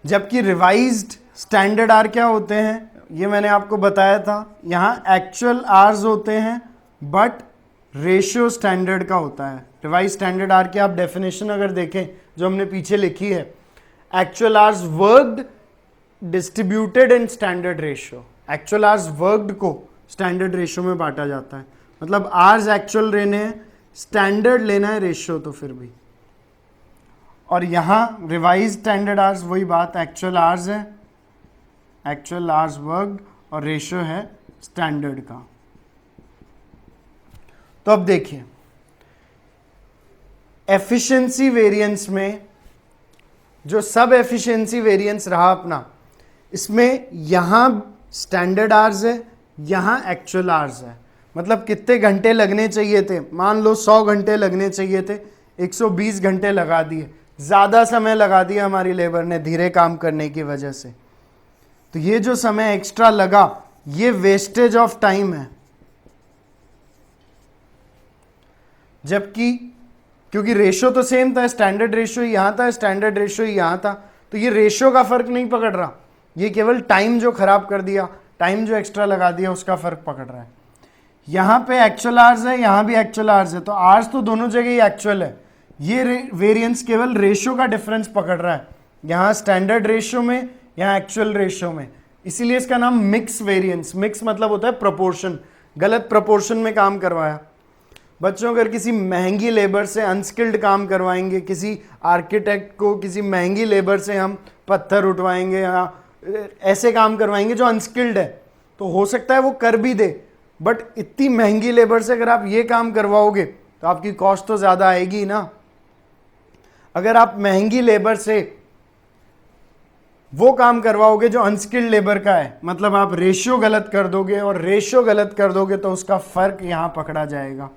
Speaker 1: जबकि रिवाइज्ड स्टैंडर्ड आर क्या होते हैं, ये मैंने आपको बताया था। यहां एक्चुअल आवर्स होते हैं बट रेशियो स्टैंडर्ड का होता है। रिवाइज स्टैंडर्ड आर की आप डेफिनेशन अगर देखें जो हमने पीछे लिखी है, actual hours worked distributed in standard ratio. Actual hours worked को स्टैंडर्ड रेशियो में बांटा जाता है, मतलब आवर्स एक्चुअल लेने हैं, स्टैंडर्ड लेना है रेशियो तो फिर भी। और यहां रिवाइज स्टैंडर्ड आवर्स वही बात, एक्चुअल आवर्स है, एक्चुअल आवर्स वर्कड और रेशियो है स्टैंडर्ड का। तो अब देखिए एफिशिएंसी वेरिएंस में जो सब एफिशिएंसी वेरिएंस रहा अपना, इसमें यहां स्टैंडर्ड आवर्स है, यहां एक्चुअल आवर्स है। मतलब कितने घंटे लगने चाहिए थे, मान लो 100 घंटे लगने चाहिए थे, 120 घंटे लगा दिए, ज्यादा समय लगा दिया हमारी लेबर ने धीरे काम करने की वजह से। तो ये जो समय एक्स्ट्रा लगा ये वेस्टेज ऑफ टाइम है। जबकि क्योंकि रेशियो तो सेम था, स्टैंडर्ड रेशियो यहां था, स्टैंडर्ड रेशियो यहां था, तो ये रेशियो का फर्क नहीं पकड़ रहा, ये केवल टाइम जो खराब कर दिया, टाइम जो एक्स्ट्रा लगा दिया उसका फर्क पकड़ रहा है। यहां पे एक्चुअल आवर्स है, यहां भी एक्चुअल आवर्स है, तो आवर्स तो दोनों जगह ही एक्चुअल है। ये वेरिएंस केवल रेशियो का डिफरेंस पकड़ रहा है, यहां स्टैंडर्ड रेशियो में, यहां एक्चुअल रेशियो में। इसीलिए इसका नाम मिक्स वेरिएंस, मिक्स मतलब होता है प्रोपोर्शन, गलत प्रोपोर्शन में काम करवाया। बच्चों अगर किसी महंगी लेबर से अनस्किल्ड काम करवाएंगे, किसी आर्किटेक्ट को किसी महंगी लेबर से हम पत्थर उठवाएंगे या ऐसे काम करवाएंगे जो अनस्किल्ड है, तो हो सकता है वो कर भी दे, बट इतनी महंगी लेबर से अगर आप ये काम करवाओगे तो आपकी कॉस्ट तो ज़्यादा आएगी ना। अगर आप महंगी लेबर से वो काम करवाओगे जो अनस्किल्ड लेबर का है, मतलब आप रेशियो गलत कर दोगे, और रेशियो गलत कर दोगे तो उसका फर्क यहां पकड़ा जाएगा,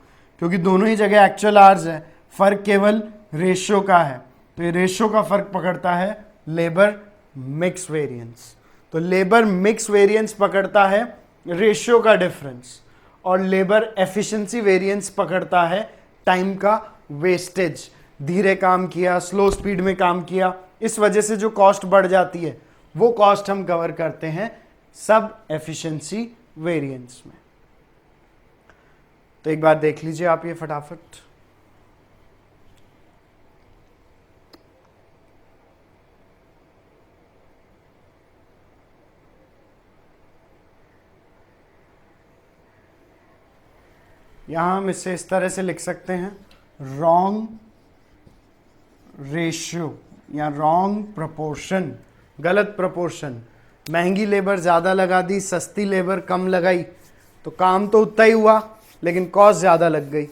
Speaker 1: क्योंकि दोनों ही जगह एक्चुअल आवर्स है, फर्क केवल रेशियो का है। तो ये रेशियो का फर्क पकड़ता है लेबर मिक्स वेरिएंस। तो लेबर मिक्स वेरिएंस पकड़ता है रेशियो का डिफरेंस, और लेबर एफिशिएंसी वेरिएंस पकड़ता है टाइम का वेस्टेज, धीरे काम किया, स्लो स्पीड में काम किया, इस वजह से जो कॉस्ट बढ़ जाती है वो कॉस्ट हम कवर करते हैं सब एफिशिएंसी वेरिएंस में। तो एक बार देख लीजिए आप ये फटाफट। यहां हम इसे इस तरह से लिख सकते हैं, रॉन्ग रेशियो या रॉन्ग प्रोपोर्शन, गलत प्रोपोर्शन। महंगी लेबर ज़्यादा लगा दी, सस्ती लेबर कम लगाई, तो काम तो उतना ही हुआ लेकिन कॉस्ट ज़्यादा लग गई।